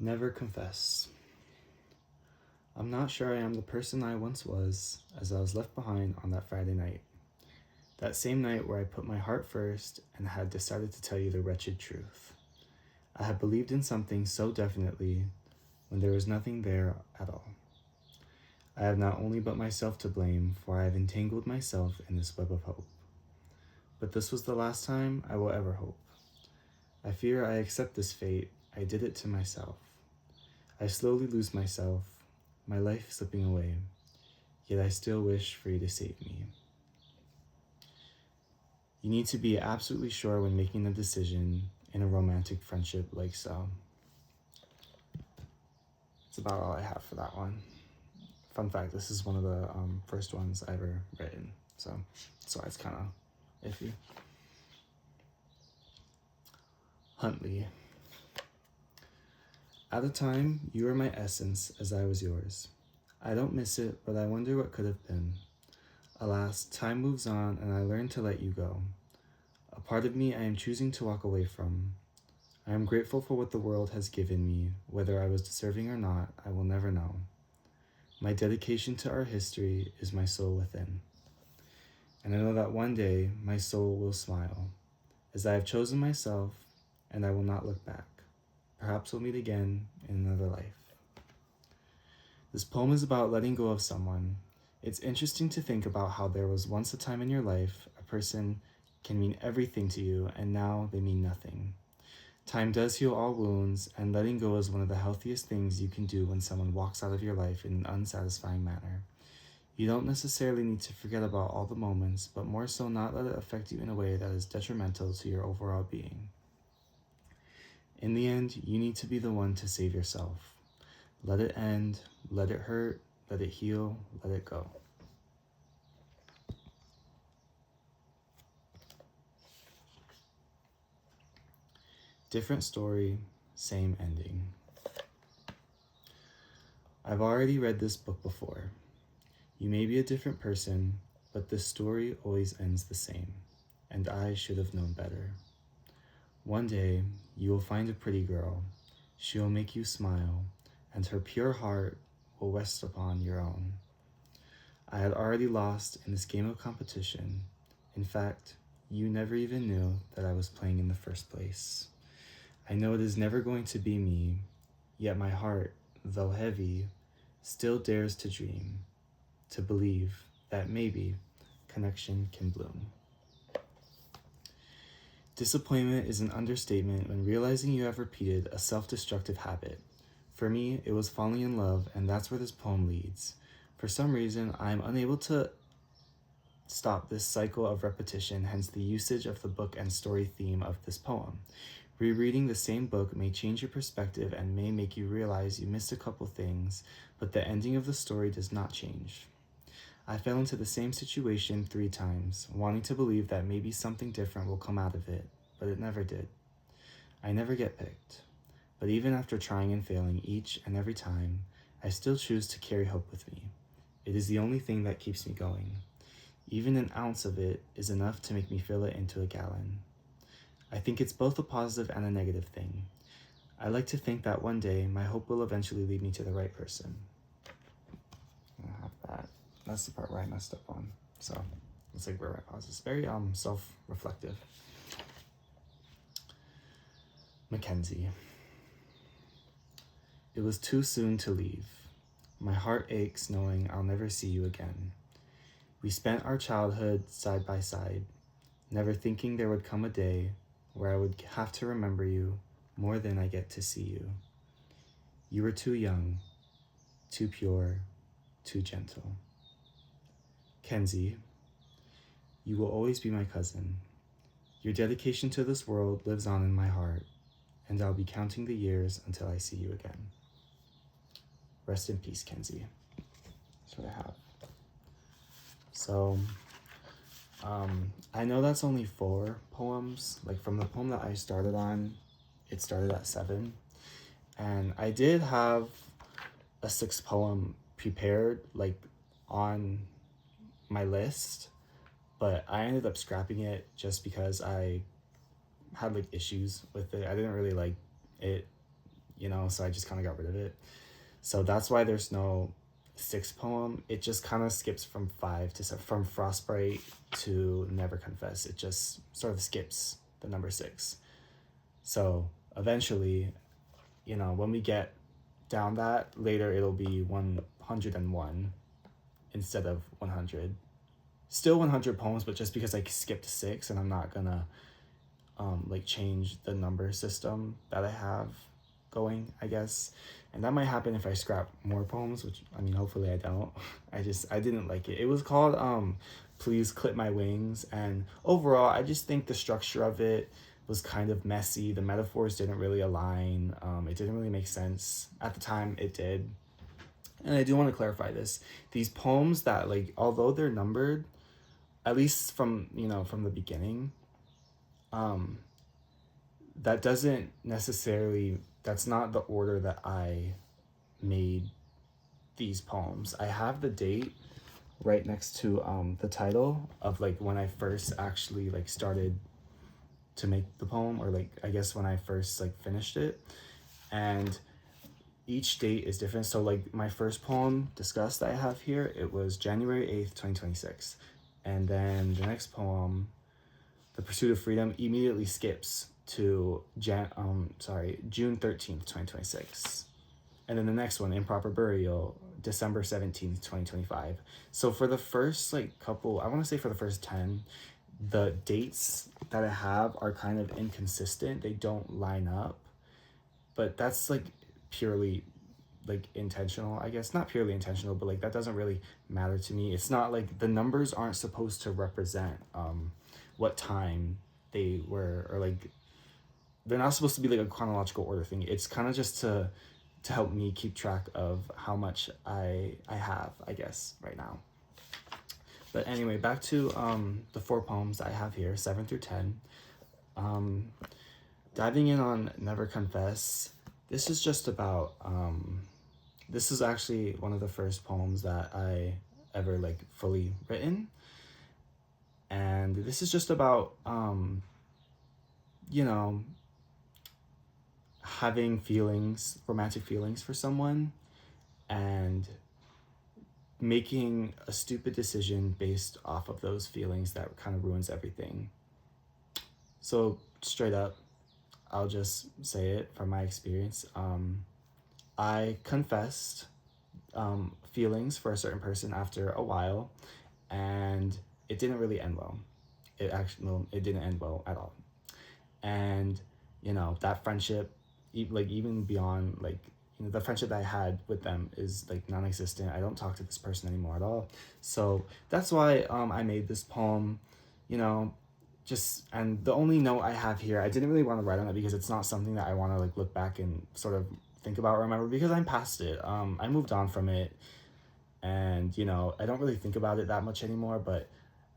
Never confess. I'm not sure I am the person I once was as I was left behind on that Friday night. That same night where I put my heart first and had decided to tell you the wretched truth. I had believed in something so definitely when there was nothing there at all. I have not only but myself to blame, for I have entangled myself in this web of hope. But this was the last time I will ever hope. I fear I accept this fate. I did it to myself. I slowly lose myself, my life slipping away, yet I still wish for you to save me. You need to be absolutely sure when making a decision in a romantic friendship like so. That's about all I have for that one. Fun fact, this is one of the first ones I ever written, so that's why it's kind of iffy. Huntley. At the time, you were my essence as I was yours. I don't miss it, but I wonder what could have been. Alas, time moves on and I learn to let you go. A part of me I am choosing to walk away from. I am grateful for what the world has given me. Whether I was deserving or not, I will never know. My dedication to our history is my soul within. And I know that one day my soul will smile, as I have chosen myself, and I will not look back. Perhaps we'll meet again in another life. This poem is about letting go of someone. It's interesting to think about how there was once a time in your life a person can mean everything to you, and now they mean nothing. Time does heal all wounds, and letting go is one of the healthiest things you can do when someone walks out of your life in an unsatisfying manner. You don't necessarily need to forget about all the moments, but more so not let it affect you in a way that is detrimental to your overall being. In the end, you need to be the one to save yourself. Let it end, let it hurt, let it heal, let it go. Different story, same ending. I've already read this book before. You may be a different person, but this story always ends the same, and I should have known better. One day, you will find a pretty girl. She will make you smile, and her pure heart will rest upon your own. I had already lost in this game of competition. In fact, you never even knew that I was playing in the first place. I know it is never going to be me, yet my heart, though heavy, still dares to dream, to believe that maybe connection can bloom. Disappointment is an understatement when realizing you have repeated a self-destructive habit. For me, it was falling in love, and that's where this poem leads. For some reason, I am unable to stop this cycle of repetition, hence the usage of the book and story theme of this poem. Rereading the same book may change your perspective and may make you realize you missed a couple things, but the ending of the story does not change. I fell into the same situation 3 times, wanting to believe that maybe something different will come out of it, but it never did. I never get picked. But even after trying and failing each and every time, I still choose to carry hope with me. It is the only thing that keeps me going. Even an ounce of it is enough to make me fill it into a gallon. I think it's both a positive and a negative thing. I like to think that one day my hope will eventually lead me to the right person. I have that. That's the part where I messed up on. So it's like where I was. It's very self-reflective. Mackenzie. It was too soon to leave. My heart aches knowing I'll never see you again. We spent our childhood side by side, never thinking there would come a day where I would have to remember you more than I get to see you. You were too young, too pure, too gentle. Kenzie, you will always be my cousin. Your dedication to this world lives on in my heart, and I'll be counting the years until I see you again. Rest in peace, Kenzie. That's what I have. So, I know that's only 4 poems. Like from the poem that I started on, it started at 7. And I did have a 6th poem prepared, like on my list, but I ended up scrapping it just because I had like issues with it. I didn't really like it, so I just kind of got rid of it. So that's why there's no sixth poem. It just kind of skips from from Frostbite to Never Confess. It just sort of skips the number 6. So eventually, when we get down that later, it'll be 101 instead of 100. Still 100 poems, but just because I skipped 6, and I'm not gonna change the number system that I have going, I guess. And that might happen if I scrap more poems, which hopefully I don't. I didn't like it. It was called Please Clip My Wings, and overall I just think the structure of it was kind of messy. The metaphors didn't really align. It didn't really make sense. At the time it did. And I do want to clarify this. These poems that, although they're numbered, at least from the beginning, that doesn't necessarily, that's not the order that I made these poems. I have the date right next to the title of when I first actually started to make the poem, or I guess when I first finished it, and each date is different. So my first poem, Disgust, that I have here, it was January 8th, 2026. And then the next poem, The Pursuit of Freedom, immediately skips to June 13th, 2026. And then the next one, Improper Burial, December 17th, 2025. So for the first couple, I want to say for the first 10, the dates that I have are kind of inconsistent. They don't line up. But that's purely intentional, I guess. Not purely intentional, but that doesn't really matter to me. It's not the numbers aren't supposed to represent what time they were, or they're not supposed to be a chronological order thing. It's kind of just to help me keep track of how much I have, I guess, right now. But anyway, back to the 4 poems I have here, 7 through 10. Diving in on Never Confess, this is just about, this is actually one of the first poems that I ever fully written. And this is just about, having feelings, romantic feelings for someone, and making a stupid decision based off of those feelings that kind of ruins everything. So straight up, I'll just say it from my experience. I confessed feelings for a certain person after a while, and it didn't really end well. It didn't end well at all. And that friendship, even beyond the friendship that I had with them is non-existent. I don't talk to this person anymore at all. So that's why I made this poem. And the only note I have here, I didn't really want to write on it because it's not something that I want to look back and sort of think about or remember, because I'm past it. I moved on from it, and I don't really think about it that much anymore. But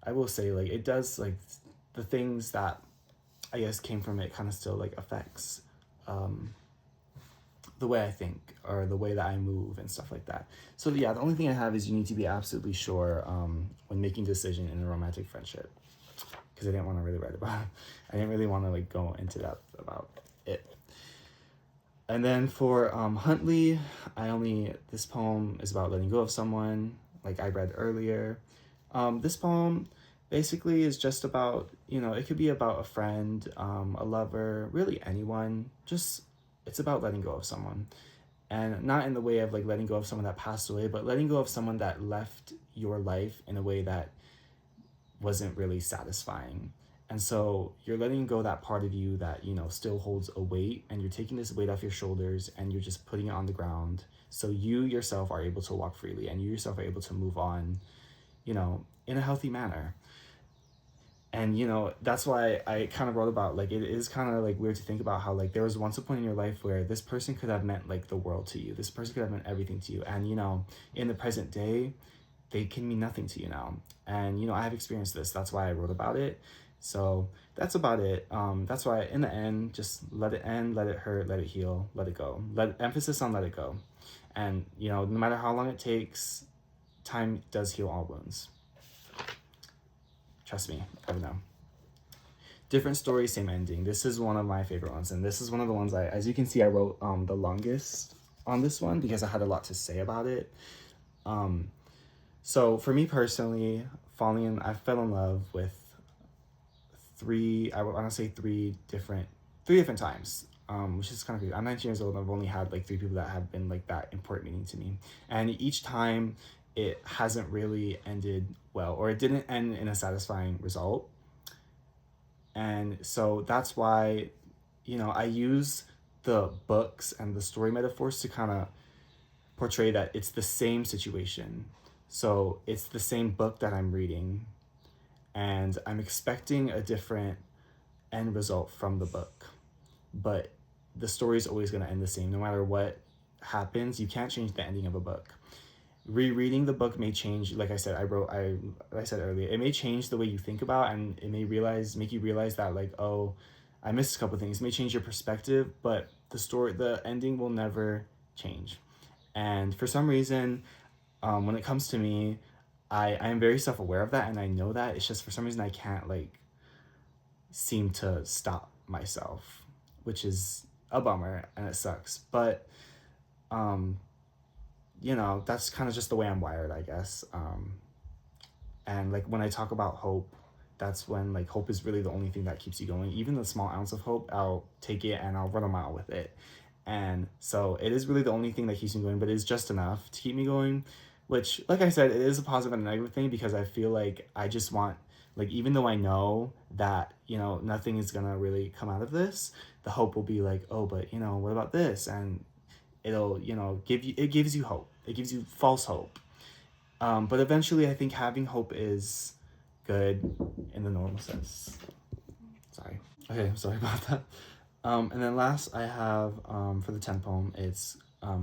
I will say it does, the things that I guess came from it kind of still affects the way I think, or the way that I move and stuff like that. So yeah, the only thing I have is you need to be absolutely sure when making a decision in a romantic friendship, because I didn't want to really write about it. I didn't really want to go into that about it. And then for Huntley, this poem is about letting go of someone, like I read earlier. This poem basically is just about, it could be about a friend, a lover, really anyone. It's about letting go of someone. And not in the way of letting go of someone that passed away, but letting go of someone that left your life in a way that wasn't really satisfying. And so you're letting go that part of you that, still holds a weight, and you're taking this weight off your shoulders and you're just putting it on the ground. So you yourself are able to walk freely, and you yourself are able to move on, in a healthy manner. And, that's why I kind of wrote about, it is kind of weird to think about how there was once a point in your life where this person could have meant the world to you. This person could have meant everything to you. And, in the present day, they can mean nothing to you now. And, I have experienced this. That's why I wrote about it. So that's about it. That's why in the end, just let it end, let it hurt, let it heal, let it go. Emphasis on let it go. And, no matter how long it takes, time does heal all wounds. Trust me, I know. different story, same ending. This is one of my favorite ones, and this is one of the ones as you can see, I wrote the longest on this one because I had a lot to say about it. So for me personally, I fell in love with three different times, which is kind of crazy. I'm 19 years old and I've only had like 3 people that have been like that important meaning to me. And each time it hasn't really ended well, or it didn't end in a satisfying result. And so that's why, I use the books and the story metaphors to kind of portray that it's the same situation. So it's the same book that I'm reading, and I'm expecting a different end result from the book. But the story is always going to end the same. No matter what happens, you can't change the ending of a book. Rereading the book may change, like I said, I said earlier, it may change the way you think about, and it may make you realize that like, oh, I missed a couple things. It may change your perspective, but the ending will never change. And for some reason, when it comes to me, I am very self-aware of that, and I know that. It's just for some reason I can't like seem to stop myself, which is a bummer and it sucks. But that's kind of just the way I'm wired, I guess. And like when I talk about hope, that's when like hope is really the only thing that keeps you going. Even the small ounce of hope, I'll take it and I'll run a mile with it. And so it is really the only thing that keeps me going, but it's just enough to keep me going, which, like I said, it is a positive and a negative thing, because I feel like I just want, like, even though I know that, nothing is gonna really come out of this, the hope will be like, oh, but, what about this? And it'll, gives you hope. It gives you false hope. But eventually I think having hope is good in the normal sense. Sorry. Okay, I'm sorry about that. And then last I have, for the 10th poem, it's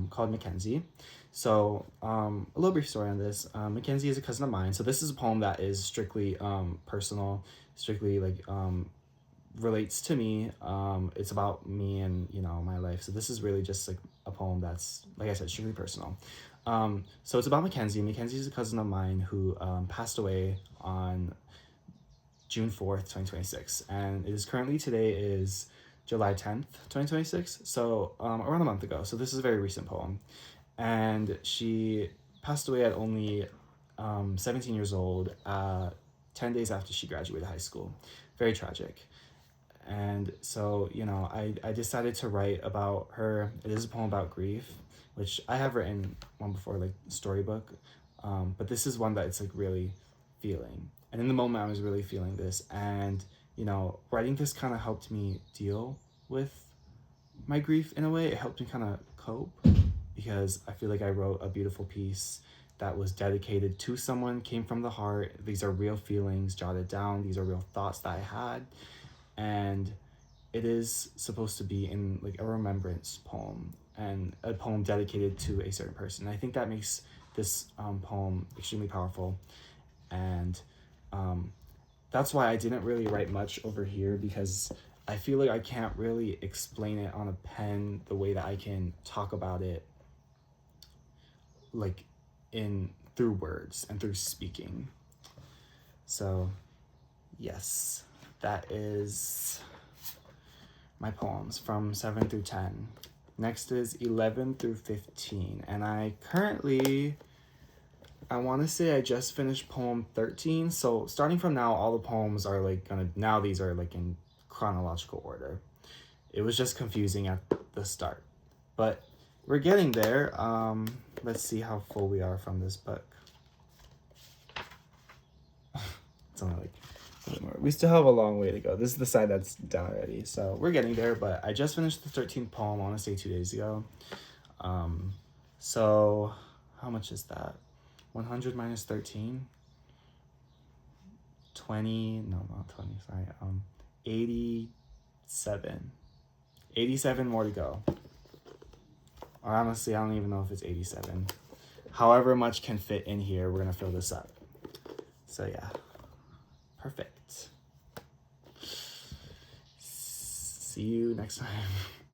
called Mackenzie. So a little brief story on this. Mackenzie is a cousin of mine. So this is a poem that is strictly personal, strictly like relates to me. It's about me and, my life. So this is really just like a poem that's, like I said, strictly personal. So it's about Mackenzie. Mackenzie is a cousin of mine who passed away on June 4th, 2026. And today is July 10th, 2026. So around a month ago. So this is a very recent poem. And she passed away at only 17 years old, 10 days after she graduated high school. Very tragic. And so, I decided to write about her. It is a poem about grief, which I have written one before, like storybook. But this is one that it's like really feeling. And in the moment I was really feeling this. And, writing this kind of helped me deal with my grief in a way. It helped me kind of cope, because I feel like I wrote a beautiful piece that was dedicated to someone, came from the heart. These are real feelings jotted down. These are real thoughts that I had. And it is supposed to be in like a remembrance poem, and a poem dedicated to a certain person. I think that makes this poem extremely powerful. And that's why I didn't really write much over here, because I feel like I can't really explain it on a pen the way that I can talk about it like through words and through speaking. So yes, that is my poems from 7 through 10. Next is 11 through 15. And I want to say I just finished poem 13. So starting from now, all the poems are like these are like in chronological order. It was just confusing at the start, but we're getting there. Let's see how full we are from this book. It's only like a bit more. We still have a long way to go. This is the side that's done already, so we're getting there. But I just finished the 13th poem, I want to say 2 days ago. So how much is that? 100 minus 13? 20, no, not 20, sorry. 87. 87 more to go. Or honestly, I don't even know if it's 87. However much can fit in here, we're gonna fill this up. So yeah, perfect. See you next time.